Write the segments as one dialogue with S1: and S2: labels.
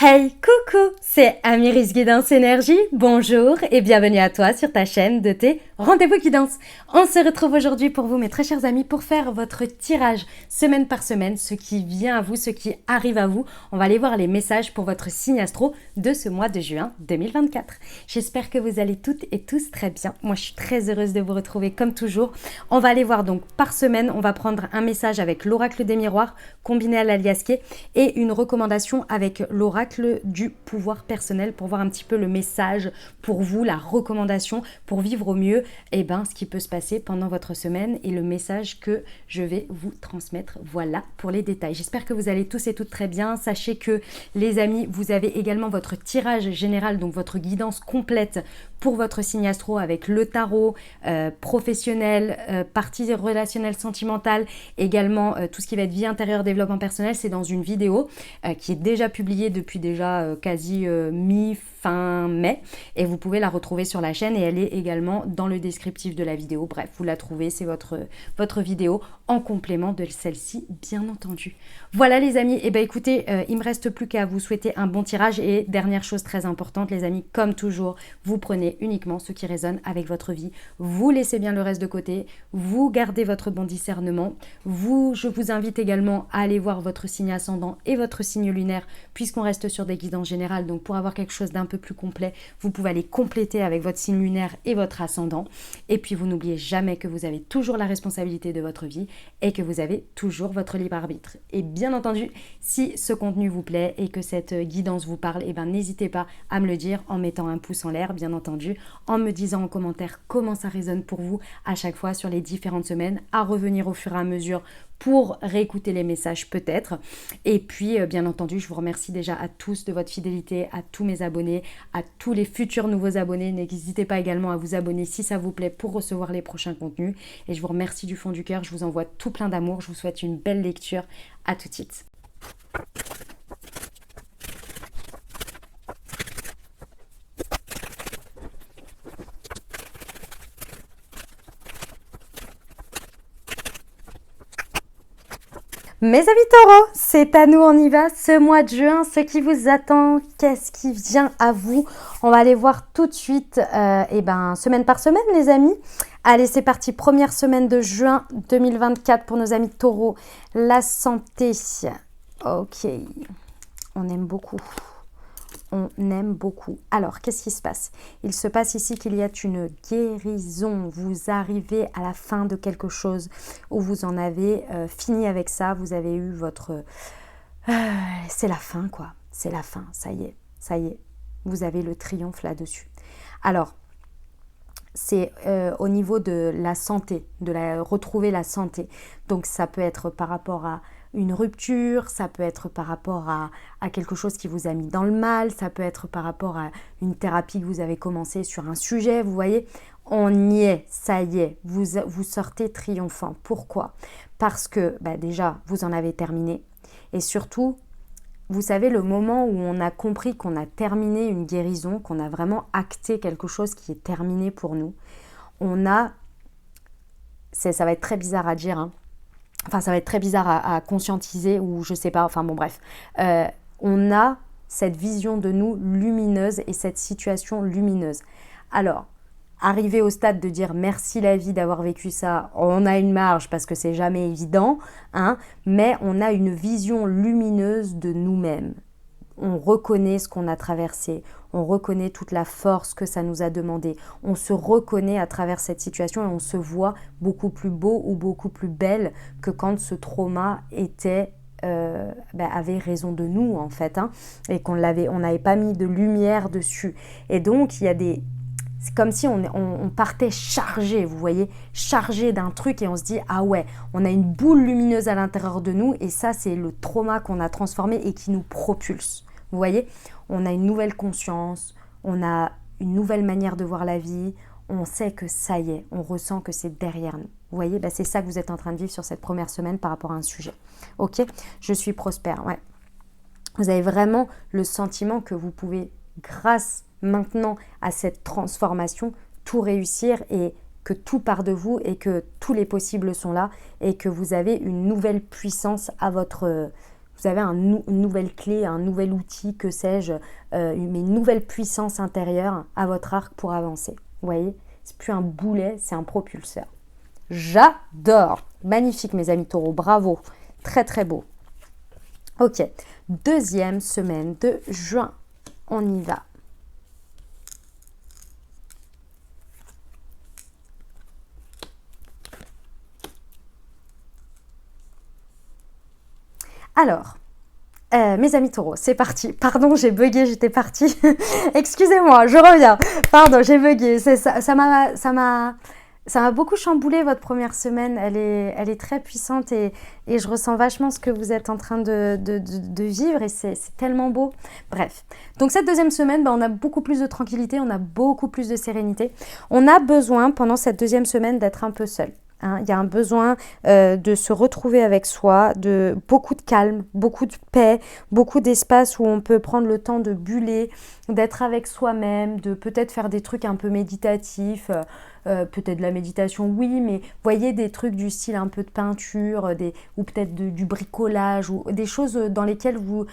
S1: Hey, coucou, c'est Amiris Guidance Énergie. Bonjour et bienvenue à toi sur ta chaîne de tes rendez-vous guidance. On se retrouve aujourd'hui pour vous, mes très chers amis, pour faire votre tirage semaine par semaine, ce qui vient à vous, ce qui arrive à vous. On va aller voir les messages pour votre signe astro de ce mois de juin 2024. J'espère que vous allez toutes et tous très bien. Moi, je suis très heureuse de vous retrouver comme toujours. On va aller voir donc par semaine, on va prendre un message avec l'oracle des miroirs combiné à l'aliasqué et une recommandation avec l'oracle du pouvoir personnel pour voir un petit peu le message pour vous, la recommandation pour vivre au mieux ce qui peut se passer pendant votre semaine et le message que je vais vous transmettre. Voilà pour les détails. J'espère que vous allez tous et toutes très bien. Sachez que les amis, vous avez également votre tirage général, donc votre guidance complète pour votre signe astro avec le tarot professionnel, partie relationnelle sentimentale, également tout ce qui va être vie intérieure, développement personnel. C'est dans une vidéo qui est déjà publiée depuis déjà quasi mi-fin mai et vous pouvez la retrouver sur la chaîne et elle est également dans le descriptif de la vidéo. Bref, vous la trouvez, c'est votre vidéo en complément de celle-ci, bien entendu. Voilà les amis, écoutez, il me reste plus qu'à vous souhaiter un bon tirage et dernière chose très importante les amis, comme toujours, vous prenez uniquement ce qui résonne avec votre vie, vous laissez bien le reste de côté, vous gardez votre bon discernement, je vous invite également à aller voir votre signe ascendant et votre signe lunaire puisqu'on reste sur des guidances générales, donc pour avoir quelque chose d'un peu plus complet, vous pouvez aller compléter avec votre signe lunaire et votre ascendant. Et puis vous n'oubliez jamais que vous avez toujours la responsabilité de votre vie et que vous avez toujours votre libre arbitre. Et bien entendu, si ce contenu vous plaît et que cette guidance vous parle, n'hésitez pas à me le dire en mettant un pouce en l'air, bien entendu, en me disant en commentaire comment ça résonne pour vous à chaque fois sur les différentes semaines, à revenir au fur et à mesure pour réécouter les messages peut-être. Et puis, bien entendu, je vous remercie déjà à tous de votre fidélité, à tous mes abonnés, à tous les futurs nouveaux abonnés. N'hésitez pas également à vous abonner si ça vous plaît pour recevoir les prochains contenus. Et je vous remercie du fond du cœur. Je vous envoie tout plein d'amour. Je vous souhaite une belle lecture. À tout de suite. Mes amis taureaux, c'est à nous, on y va. Ce mois de juin, ce qui vous attend, qu'est-ce qui vient à vous? On va aller voir tout de suite, semaine par semaine les amis. Allez, c'est parti, première semaine de juin 2024 pour nos amis taureaux. La santé, ok, on aime beaucoup. On aime beaucoup. Alors, qu'est-ce qui se passe? Il se passe ici qu'il y a une guérison. Vous arrivez à la fin de quelque chose où vous en avez fini avec ça. Vous avez eu votre... c'est la fin, quoi. C'est la fin. Ça y est. Ça y est. Vous avez le triomphe là-dessus. Alors, c'est au niveau de la santé, retrouver la santé. Donc, ça peut être par rapport à une rupture, ça peut être par rapport à quelque chose qui vous a mis dans le mal, ça peut être par rapport à une thérapie que vous avez commencé sur un sujet, vous voyez, on y est, ça y est, vous sortez triomphant. Pourquoi? Parce que déjà, vous en avez terminé et surtout, vous savez, le moment où on a compris qu'on a terminé une guérison, qu'on a vraiment acté quelque chose qui est terminé pour nous, ça va être très bizarre à dire, hein. Enfin, ça va être très bizarre à conscientiser ou je sais pas, enfin bon bref. On a cette vision de nous lumineuse et cette situation lumineuse. Alors, arriver au stade de dire merci la vie d'avoir vécu ça, on a une marge parce que c'est jamais évident, hein, mais on a une vision lumineuse de nous-mêmes. On reconnaît ce qu'on a traversé, on reconnaît toute la force que ça nous a demandé, on se reconnaît à travers cette situation et on se voit beaucoup plus beau ou beaucoup plus belle que quand ce trauma avait raison de nous en fait, hein, et on n'avait pas mis de lumière dessus. Et donc c'est comme si on partait chargé, vous voyez, chargé d'un truc et on se dit ah ouais, on a une boule lumineuse à l'intérieur de nous et ça c'est le trauma qu'on a transformé et qui nous propulse. Vous voyez, on a une nouvelle conscience, on a une nouvelle manière de voir la vie, on sait que ça y est, on ressent que c'est derrière nous. Vous voyez, c'est ça que vous êtes en train de vivre sur cette première semaine par rapport à un sujet. Ok, je suis prospère, ouais. Vous avez vraiment le sentiment que vous pouvez, grâce maintenant à cette transformation, tout réussir et que tout part de vous et que tous les possibles sont là et que vous avez une nouvelle puissance à votre vous avez une nouvelle clé, un nouvel outil, que sais-je, une nouvelle puissance intérieure à votre arc pour avancer. Vous voyez, c'est plus un boulet, c'est un propulseur. J'adore. Magnifique mes amis taureaux, bravo. Très très beau. Ok, deuxième semaine de juin. On y va. Alors, mes amis taureaux, c'est parti. Pardon, j'ai bugué, j'étais partie. Excusez-moi, je reviens. Pardon, j'ai bugué. Ça m'a beaucoup chamboulé votre première semaine. Elle est très puissante et je ressens vachement ce que vous êtes en train de vivre et c'est tellement beau. Bref, donc cette deuxième semaine, on a beaucoup plus de tranquillité, on a beaucoup plus de sérénité. On a besoin pendant cette deuxième semaine d'être un peu seul. Il y a un besoin de se retrouver avec soi, de beaucoup de calme, beaucoup de paix, beaucoup d'espace où on peut prendre le temps de buller, d'être avec soi-même, de peut-être faire des trucs un peu méditatifs, peut-être de la méditation, oui, mais voyez des trucs du style un peu de peinture, ou peut-être du bricolage, ou des choses dans lesquelles vous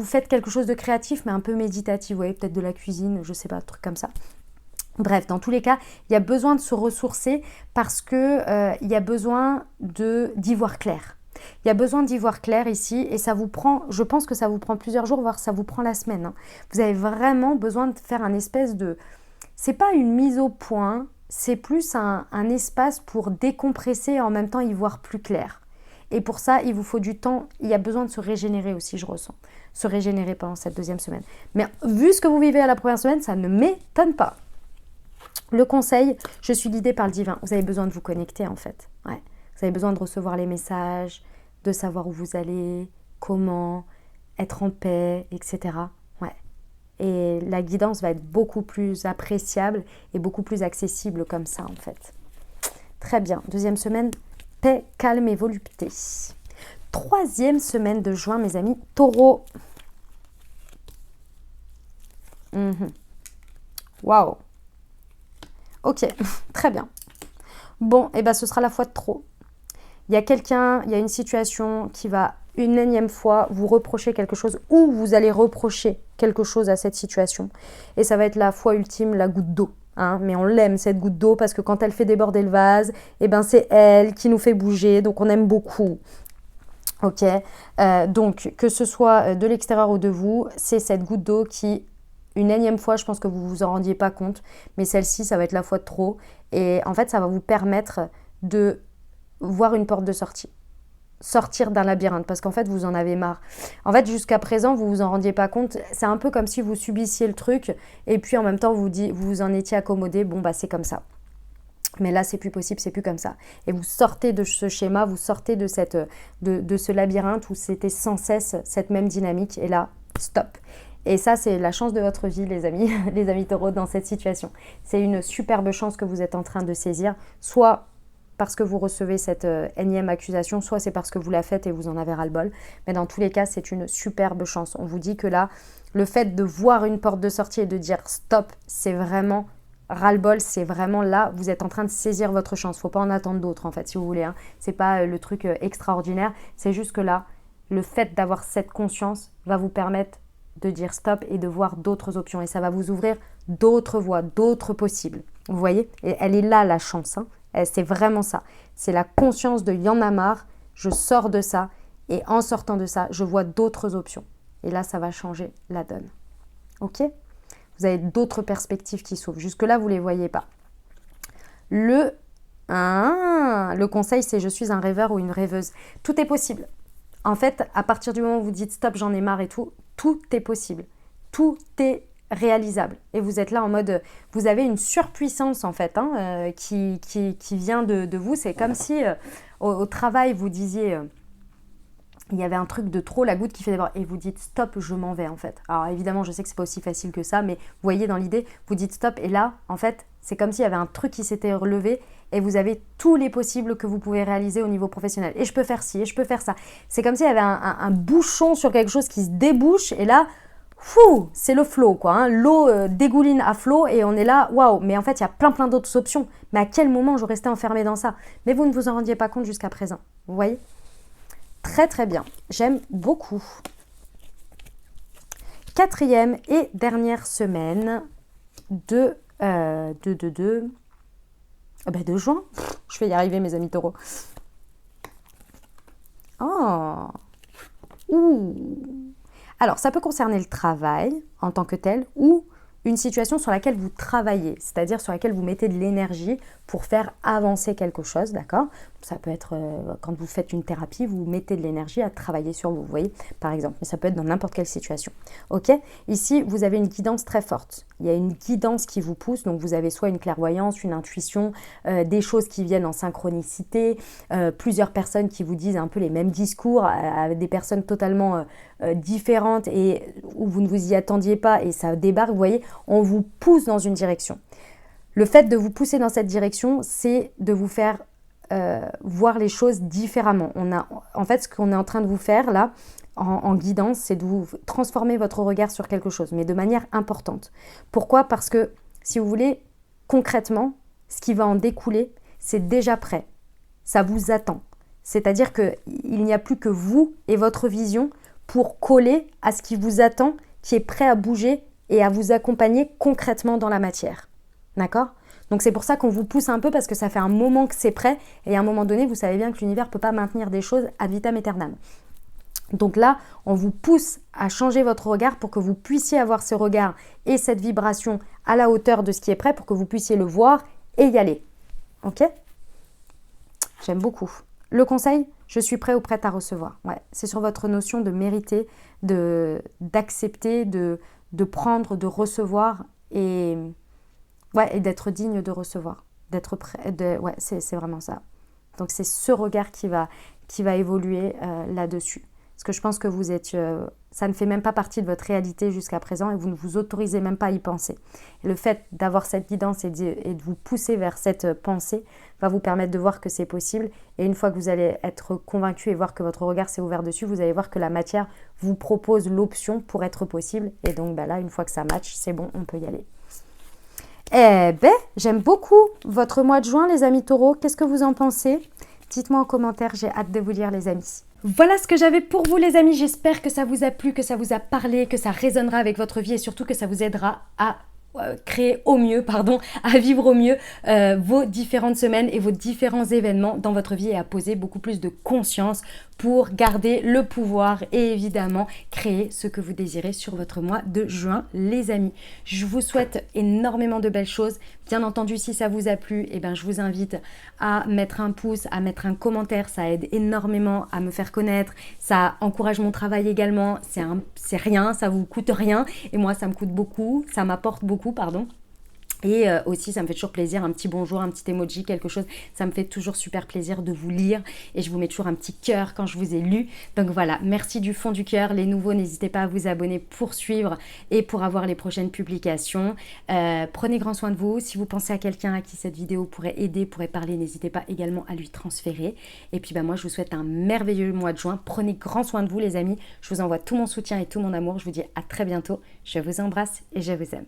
S1: faites quelque chose de créatif, mais un peu méditatif, vous voyez, peut-être de la cuisine, je sais pas, un truc comme ça. Bref, dans tous les cas, il y a besoin de se ressourcer parce que il y a besoin d'y voir clair. Il y a besoin d'y voir clair ici et ça vous prend, je pense que ça vous prend plusieurs jours, voire ça vous prend la semaine. Vous avez vraiment besoin de faire un espèce de... C'est pas une mise au point, c'est plus un espace pour décompresser et en même temps y voir plus clair. Et pour ça, il vous faut du temps, il y a besoin de se régénérer aussi, je ressens. Se régénérer pendant cette deuxième semaine. Mais vu ce que vous vivez à la première semaine, ça ne m'étonne pas. Le conseil, je suis guidée par le divin. Vous avez besoin de vous connecter en fait. Ouais. Vous avez besoin de recevoir les messages, de savoir où vous allez, comment, être en paix, etc. Ouais. Et la guidance va être beaucoup plus appréciable et beaucoup plus accessible comme ça en fait. Très bien. Deuxième semaine, paix, calme et volupté. Troisième semaine de juin, mes amis, taureau. Waouh. Ok, très bien. Bon, et ce sera la fois de trop. Il y a une situation qui va une énième fois vous reprocher quelque chose ou vous allez reprocher quelque chose à cette situation. Et ça va être la fois ultime, la goutte d'eau. Mais on l'aime cette goutte d'eau parce que quand elle fait déborder le vase, c'est elle qui nous fait bouger, donc on aime beaucoup. Ok, donc que ce soit de l'extérieur ou de vous, c'est cette goutte d'eau qui... Une énième fois, je pense que vous ne vous en rendiez pas compte, mais celle-ci, ça va être la fois de trop. Et en fait, ça va vous permettre de voir une porte de sortie. Sortir d'un labyrinthe, parce qu'en fait, vous en avez marre. En fait, jusqu'à présent, vous ne vous en rendiez pas compte. C'est un peu comme si vous subissiez le truc, et puis en même temps, vous vous en étiez accommodé. Bon, c'est comme ça. Mais là, c'est plus possible, c'est plus comme ça. Et vous sortez de ce schéma, vous sortez de ce labyrinthe où c'était sans cesse cette même dynamique. Et là, stop. Et ça, c'est la chance de votre vie, les amis taureaux, dans cette situation. C'est une superbe chance que vous êtes en train de saisir, soit parce que vous recevez cette énième accusation, soit c'est parce que vous la faites et vous en avez ras-le-bol. Mais dans tous les cas, c'est une superbe chance. On vous dit que là, le fait de voir une porte de sortie et de dire stop, c'est vraiment ras-le-bol, c'est vraiment là, vous êtes en train de saisir votre chance. Il ne faut pas en attendre d'autres, en fait, si vous voulez. Ce n'est pas le truc extraordinaire, c'est juste que là, le fait d'avoir cette conscience va vous permettre de dire stop et de voir d'autres options. Et ça va vous ouvrir d'autres voies, d'autres possibles. Vous voyez? Et elle est là, la chance. C'est vraiment ça. C'est la conscience de y en a marre, je sors de ça. Et en sortant de ça, je vois d'autres options. Et là, ça va changer la donne. Ok? Vous avez d'autres perspectives qui s'ouvrent. Jusque-là, vous ne les voyez pas. Le conseil, c'est je suis un rêveur ou une rêveuse. Tout est possible. En fait, à partir du moment où vous dites stop, j'en ai marre et tout est possible. Tout est réalisable. Et vous êtes là en mode, vous avez une surpuissance en fait, qui vient de vous. C'est comme si au travail, vous disiez, il y avait un truc de trop, la goutte qui fait déborder. Et vous dites stop, je m'en vais en fait. Alors évidemment, je sais que c'est pas aussi facile que ça, mais vous voyez dans l'idée, vous dites stop. Et là, en fait, c'est comme s'il y avait un truc qui s'était relevé et vous avez tous les possibles que vous pouvez réaliser au niveau professionnel. Et je peux faire ci, et je peux faire ça. C'est comme s'il y avait un bouchon sur quelque chose qui se débouche et là, c'est le flow quoi. L'eau dégouline à flot et on est là, waouh. Mais en fait, il y a plein d'autres options. Mais à quel moment je restais enfermée dans ça? Mais vous ne vous en rendiez pas compte jusqu'à présent. Vous voyez? Très très bien, j'aime beaucoup. 4e et dernière semaine de juin. Je vais y arriver mes amis taureaux. Oh. Ouh. Alors, ça peut concerner le travail en tant que tel ou une situation sur laquelle vous travaillez, c'est-à-dire sur laquelle vous mettez de l'énergie pour faire avancer quelque chose, d'accord? Ça peut être quand vous faites une thérapie, vous mettez de l'énergie à travailler sur vous, vous voyez, par exemple. Mais ça peut être dans n'importe quelle situation, ok? Ici, vous avez une guidance très forte. Il y a une guidance qui vous pousse, donc vous avez soit une clairvoyance, une intuition, des choses qui viennent en synchronicité, plusieurs personnes qui vous disent un peu les mêmes discours, avec des personnes totalement différentes et où vous ne vous y attendiez pas et ça débarque, vous voyez, on vous pousse dans une direction. Le fait de vous pousser dans cette direction, c'est de vous faire voir les choses différemment. En fait, ce qu'on est en train de vous faire là, en guidance, c'est de vous transformer votre regard sur quelque chose, mais de manière importante. Pourquoi? Parce que, si vous voulez, concrètement, ce qui va en découler, c'est déjà prêt. Ça vous attend. C'est-à-dire qu'il n'y a plus que vous et votre vision pour coller à ce qui vous attend, qui est prêt à bouger et à vous accompagner concrètement dans la matière. D'accord? Donc c'est pour ça qu'on vous pousse un peu parce que ça fait un moment que c'est prêt et à un moment donné, vous savez bien que l'univers ne peut pas maintenir des choses ad vitam aeternam. Donc là, on vous pousse à changer votre regard pour que vous puissiez avoir ce regard et cette vibration à la hauteur de ce qui est prêt pour que vous puissiez le voir et y aller. Ok? J'aime beaucoup. Le conseil, je suis prêt ou prête à recevoir. Ouais, c'est sur votre notion de mériter, d'accepter, de prendre, de recevoir et d'être digne de recevoir. D'être prêt. Ouais, c'est vraiment ça. Donc c'est ce regard qui va évoluer là-dessus. Parce que je pense que vous êtes... ça ne fait même pas partie de votre réalité jusqu'à présent et vous ne vous autorisez même pas à y penser. Et le fait d'avoir cette guidance et de vous pousser vers cette pensée va vous permettre de voir que c'est possible. Et une fois que vous allez être convaincu et voir que votre regard s'est ouvert dessus, vous allez voir que la matière vous propose l'option pour être possible. Et donc là, une fois que ça match, c'est bon, on peut y aller. Eh ben, j'aime beaucoup votre mois de juin, les amis taureaux. Qu'est-ce que vous en pensez? Dites-moi en commentaire, j'ai hâte de vous lire, les amis. Voilà ce que j'avais pour vous, les amis. J'espère que ça vous a plu, que ça vous a parlé, que ça résonnera avec votre vie et surtout que ça vous aidera à créer au mieux, à vivre au mieux vos différentes semaines et vos différents événements dans votre vie et à poser beaucoup plus de conscience pour garder le pouvoir et évidemment créer ce que vous désirez sur votre mois de juin, les amis. Je vous souhaite énormément de belles choses. Bien entendu, si ça vous a plu, je vous invite à mettre un pouce, à mettre un commentaire. Ça aide énormément à me faire connaître. Ça encourage mon travail également. C'est rien, ça vous coûte rien. Et moi, ça me coûte beaucoup. Ça m'apporte beaucoup, pardon. Et aussi, ça me fait toujours plaisir, un petit bonjour, un petit emoji, quelque chose. Ça me fait toujours super plaisir de vous lire. Et je vous mets toujours un petit cœur quand je vous ai lu. Donc voilà, merci du fond du cœur. Les nouveaux, n'hésitez pas à vous abonner pour suivre et pour avoir les prochaines publications. Prenez grand soin de vous. Si vous pensez à quelqu'un à qui cette vidéo pourrait aider, pourrait parler, n'hésitez pas également à lui transférer. Et puis moi, je vous souhaite un merveilleux mois de juin. Prenez grand soin de vous, les amis. Je vous envoie tout mon soutien et tout mon amour. Je vous dis à très bientôt. Je vous embrasse et je vous aime.